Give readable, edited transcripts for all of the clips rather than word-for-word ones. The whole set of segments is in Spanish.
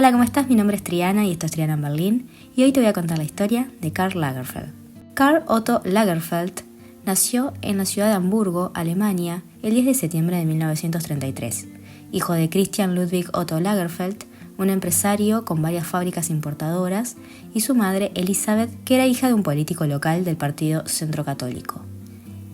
Hola, ¿cómo estás? Mi nombre es Triana y esto es Triana en Berlín y hoy te voy a contar la historia de Karl Lagerfeld. Karl Otto Lagerfeld nació en la ciudad de Hamburgo, Alemania, el 10 de septiembre de 1933, hijo de Christian Ludwig Otto Lagerfeld, un empresario con varias fábricas importadoras, y su madre Elisabeth, que era hija de un político local del Partido Centro Católico.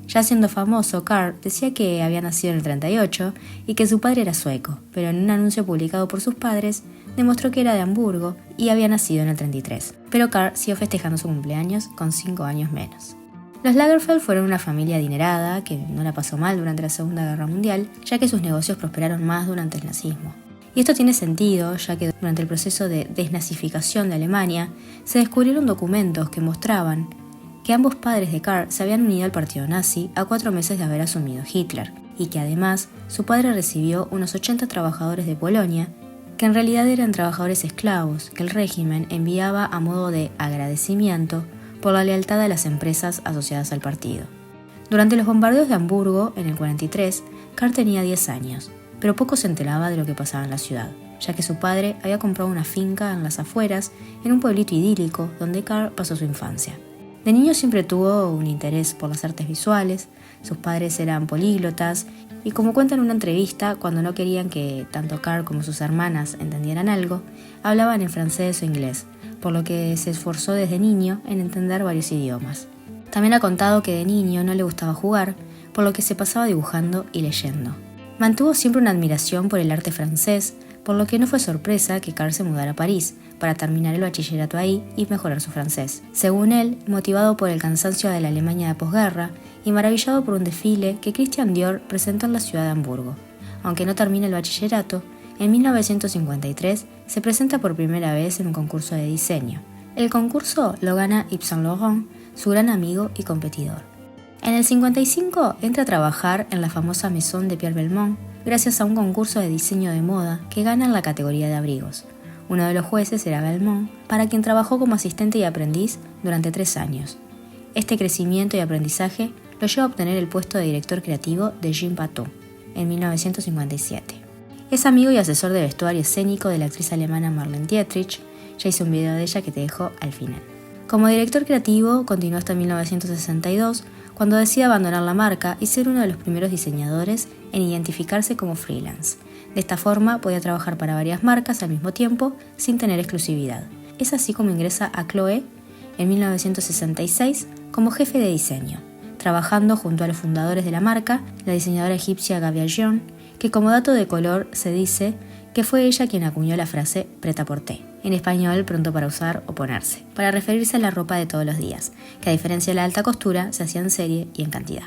Ya siendo famoso, Karl decía que había nacido en el 38 y que su padre era sueco, pero en un anuncio publicado por sus padres demostró que era de Hamburgo y había nacido en el 33. Pero Karl siguió festejando su cumpleaños con 5 años menos. Los Lagerfeld fueron una familia adinerada que no la pasó mal durante la Segunda Guerra Mundial, ya que sus negocios prosperaron más durante el nazismo. Y esto tiene sentido, ya que durante el proceso de desnazificación de Alemania se descubrieron documentos que mostraban que ambos padres de Karl se habían unido al partido nazi a 4 meses de haber asumido Hitler, y que además su padre recibió unos 80 trabajadores de Polonia, que en realidad eran trabajadores esclavos que el régimen enviaba a modo de agradecimiento por la lealtad a las empresas asociadas al partido. Durante los bombardeos de Hamburgo, en el 43, Karl tenía 10 años, pero poco se enteraba de lo que pasaba en la ciudad, ya que su padre había comprado una finca en las afueras, en un pueblito idílico donde Karl pasó su infancia. De niño siempre tuvo un interés por las artes visuales, sus padres eran políglotas y, como cuenta en una entrevista, cuando no querían que tanto Karl como sus hermanas entendieran algo, hablaban en francés o inglés, por lo que se esforzó desde niño en entender varios idiomas. También ha contado que de niño no le gustaba jugar, por lo que se pasaba dibujando y leyendo. Mantuvo siempre una admiración por el arte francés, por lo que no fue sorpresa que Karl se mudara a París para terminar el bachillerato ahí y mejorar su francés. Según él, motivado por el cansancio de la Alemania de posguerra y maravillado por un desfile que Christian Dior presentó en la ciudad de Hamburgo. Aunque no termina el bachillerato, en 1953 se presenta por primera vez en un concurso de diseño. El concurso lo gana Yves Saint Laurent, su gran amigo y competidor. En el 55 entra a trabajar en la famosa Maison de Pierre Bellemont gracias a un concurso de diseño de moda que gana en la categoría de abrigos. Uno de los jueces era Bellemont, para quien trabajó como asistente y aprendiz durante 3 años. Este crecimiento y aprendizaje lo lleva a obtener el puesto de director creativo de Jean Patou en 1957. Es amigo y asesor de vestuario escénico de la actriz alemana Marlene Dietrich. Ya hice un video de ella que te dejo al final. Como director creativo continuó hasta 1962, cuando decide abandonar la marca y ser uno de los primeros diseñadores en identificarse como freelance. De esta forma podía trabajar para varias marcas al mismo tiempo sin tener exclusividad. Es así como ingresa a Chloé en 1966 como jefe de diseño, trabajando junto a los fundadores de la marca, la diseñadora egipcia Gaby Aghion, que como dato de color se dice que fue ella quien acuñó la frase prêt-à-porter, en español pronto para usar o ponerse, para referirse a la ropa de todos los días, que a diferencia de la alta costura se hacía en serie y en cantidad.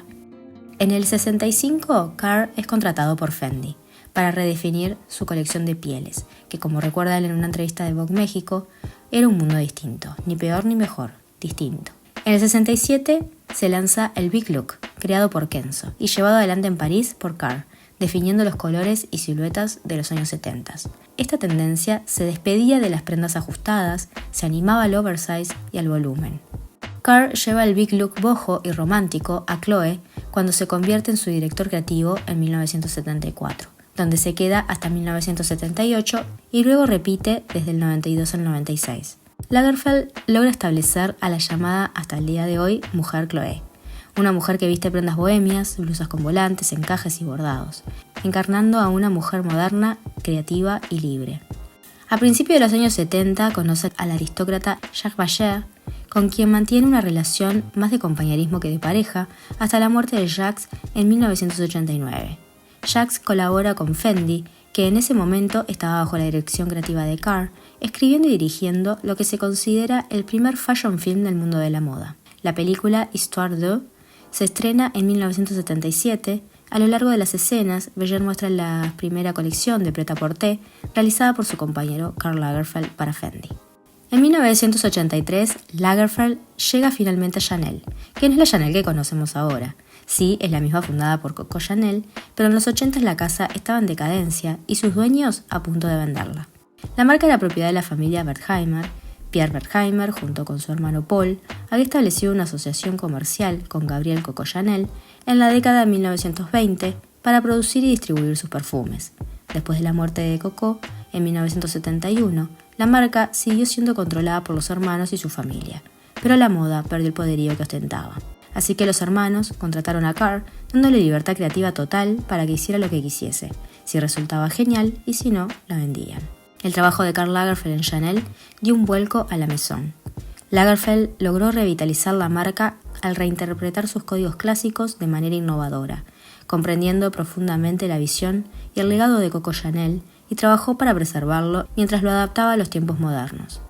En el 65, Karl es contratado por Fendi para redefinir su colección de pieles, que, como recuerda él en una entrevista de Vogue México, era un mundo distinto, ni peor ni mejor, distinto. En el 67 se lanza el Big Look, creado por Kenzo y llevado adelante en París por Karl, definiendo los colores y siluetas de los años 70. Esta tendencia se despedía de las prendas ajustadas, se animaba al oversize y al volumen. Karl lleva el Big Look boho y romántico a Chloé cuando se convierte en su director creativo en 1974, donde se queda hasta 1978 y luego repite desde el 92 al 96. Lagerfeld logra establecer a la llamada hasta el día de hoy mujer Chloé, una mujer que viste prendas bohemias, blusas con volantes, encajes y bordados, encarnando a una mujer moderna, creativa y libre. A principios de los años 70 conoce al aristócrata Jacques Bacher, con quien mantiene una relación más de compañerismo que de pareja hasta la muerte de Jacques en 1989. Jacques colabora con Fendi, que en ese momento estaba bajo la dirección creativa de Karl, escribiendo y dirigiendo lo que se considera el primer fashion film del mundo de la moda. La película Histoire de se estrena en 1977. A lo largo de las escenas, Bacher muestra la primera colección de prêt-à-porter realizada por su compañero Karl Lagerfeld para Fendi. En 1983, Lagerfeld llega finalmente a Chanel, que no es la Chanel que conocemos ahora. Sí, es la misma fundada por Coco Chanel, pero en los 80 la casa estaba en decadencia y sus dueños a punto de venderla. La marca era propiedad de la familia Wertheimer. Pierre Wertheimer, junto con su hermano Paul, había establecido una asociación comercial con Gabriel Coco Chanel en la década de 1920 para producir y distribuir sus perfumes. Después de la muerte de Coco, En 1971, la marca siguió siendo controlada por los hermanos y su familia, pero la moda perdió el poderío que ostentaba. Así que los hermanos contrataron a Karl, dándole libertad creativa total para que hiciera lo que quisiese, si resultaba genial y si no, la vendían. El trabajo de Karl Lagerfeld en Chanel dio un vuelco a la Maison. Lagerfeld logró revitalizar la marca al reinterpretar sus códigos clásicos de manera innovadora, comprendiendo profundamente la visión y el legado de Coco Chanel, y trabajó para preservarlo mientras lo adaptaba a los tiempos modernos.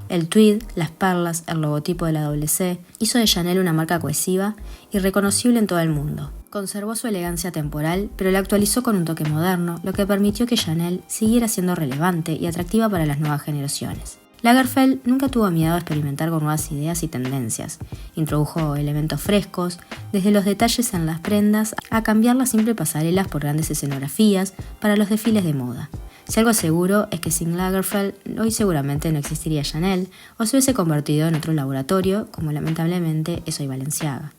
El tweed, las perlas, el logotipo de la WC hizo de Chanel una marca cohesiva y reconocible en todo el mundo. Conservó su elegancia temporal, pero la actualizó con un toque moderno, lo que permitió que Chanel siguiera siendo relevante y atractiva para las nuevas generaciones. Lagerfeld nunca tuvo miedo a experimentar con nuevas ideas y tendencias. Introdujo elementos frescos, desde los detalles en las prendas a cambiar las simples pasarelas por grandes escenografías para los desfiles de moda. Si algo seguro es que sin Lagerfeld hoy seguramente no existiría Chanel o se hubiese convertido en otro laboratorio, como lamentablemente es hoy Balenciaga.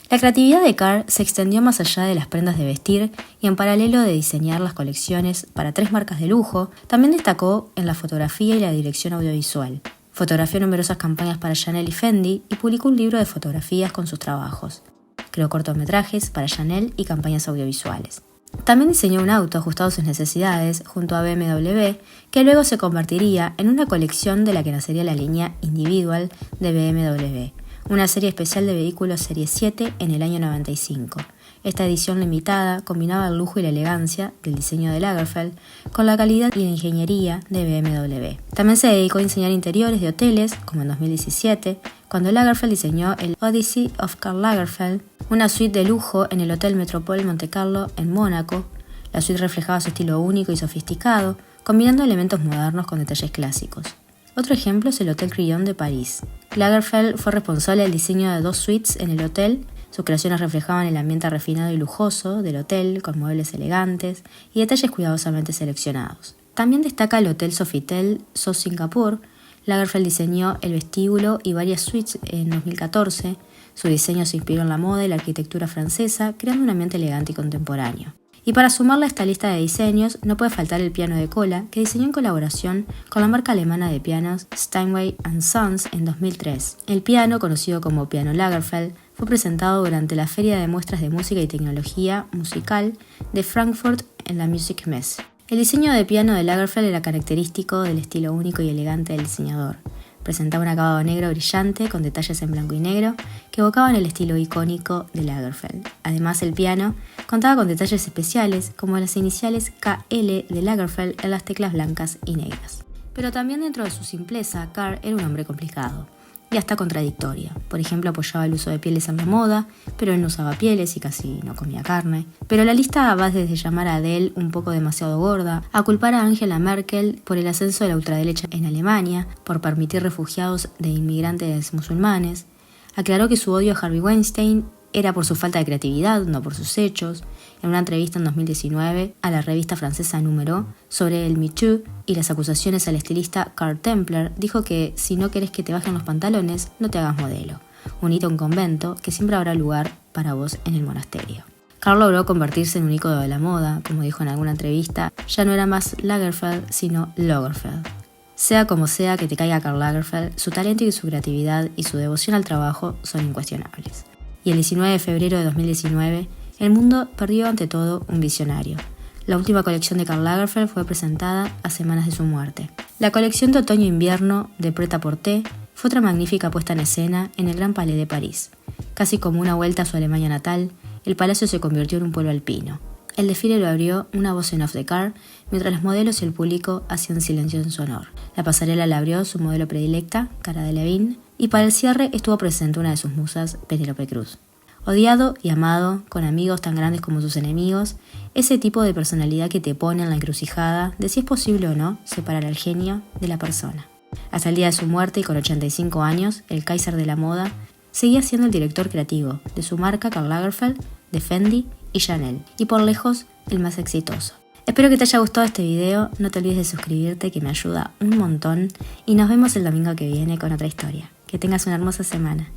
La creatividad de Karl se extendió más allá de las prendas de vestir y en paralelo de diseñar las colecciones para 3 marcas de lujo, también destacó en la fotografía y la dirección audiovisual. Fotografió numerosas campañas para Chanel y Fendi y publicó un libro de fotografías con sus trabajos. Creó cortometrajes para Chanel y campañas audiovisuales. También diseñó un auto ajustado a sus necesidades junto a BMW, que luego se convertiría en una colección de la que nacería la línea Individual de BMW, una serie especial de vehículos Serie 7 en el año 95. Esta edición limitada combinaba el lujo y la elegancia del diseño de Lagerfeld con la calidad y la ingeniería de BMW. También se dedicó a diseñar interiores de hoteles, como en 2017, cuando Lagerfeld diseñó el Odyssey of Karl Lagerfeld, una suite de lujo en el Hotel Metropole Monte Carlo en Mónaco. La suite reflejaba su estilo único y sofisticado, combinando elementos modernos con detalles clásicos. Otro ejemplo es el Hotel Crillon de París. Lagerfeld fue responsable del diseño de 2 suites en el hotel. Sus creaciones reflejaban el ambiente refinado y lujoso del hotel, con muebles elegantes y detalles cuidadosamente seleccionados. También destaca el Hotel Sofitel So Singapur. Lagerfeld diseñó el vestíbulo y varias suites en 2014. Su diseño se inspiró en la moda y la arquitectura francesa, creando un ambiente elegante y contemporáneo. Y para sumarle a esta lista de diseños, no puede faltar el piano de cola, que diseñó en colaboración con la marca alemana de pianos Steinway & Sons en 2003. El piano, conocido como Piano Lagerfeld, fue presentado durante la Feria de Muestras de Música y Tecnología Musical de Frankfurt en la Music Messe. El diseño de piano de Lagerfeld era característico del estilo único y elegante del diseñador. Presentaba un acabado negro brillante con detalles en blanco y negro que evocaban el estilo icónico de Lagerfeld. Además, el piano contaba con detalles especiales como las iniciales KL de Lagerfeld en las teclas blancas y negras. Pero también dentro de su simpleza, Karl era un hombre complicado y hasta contradictorio. Por ejemplo, apoyaba el uso de pieles en la moda, pero él no usaba pieles y casi no comía carne. Pero la lista va desde llamar a Adele un poco demasiado gorda, a culpar a Angela Merkel por el ascenso de la ultraderecha en Alemania, por permitir refugiados de inmigrantes musulmanes. Aclaró que su odio a Harvey Weinstein era por su falta de creatividad, no por sus hechos. En una entrevista en 2019 a la revista francesa Número sobre el Me Too y las acusaciones al estilista Karl Templer, dijo que si no querés que te bajen los pantalones, no te hagas modelo. Unite a un convento, que siempre habrá lugar para vos en el monasterio. Karl logró convertirse en un ícono de la moda, como dijo en alguna entrevista, ya no era más Lagerfeld, sino Lagerfeld. Sea como sea que te caiga Karl Lagerfeld, su talento y su creatividad y su devoción al trabajo son incuestionables. Y el 19 de febrero de 2019, el mundo perdió ante todo un visionario. La última colección de Karl Lagerfeld fue presentada a semanas de su muerte. La colección de otoño-invierno de Pret-a-Porter fue otra magnífica puesta en escena en el Gran Palais de París. Casi como una vuelta a su Alemania natal, el palacio se convirtió en un pueblo alpino. El desfile lo abrió una voz en off de Karl, mientras los modelos y el público hacían silencio en su honor. La pasarela la abrió su modelo predilecta, Cara Delevingne, y para el cierre estuvo presente una de sus musas, Penélope Cruz. Odiado y amado, con amigos tan grandes como sus enemigos, ese tipo de personalidad que te pone en la encrucijada de si es posible o no separar al genio de la persona. Hasta el día de su muerte y con 85 años, el Kaiser de la moda seguía siendo el director creativo de su marca Karl Lagerfeld, de Fendi y Chanel, y por lejos el más exitoso. Espero que te haya gustado este video, no te olvides de suscribirte que me ayuda un montón y nos vemos el domingo que viene con otra historia. Que tengas una hermosa semana.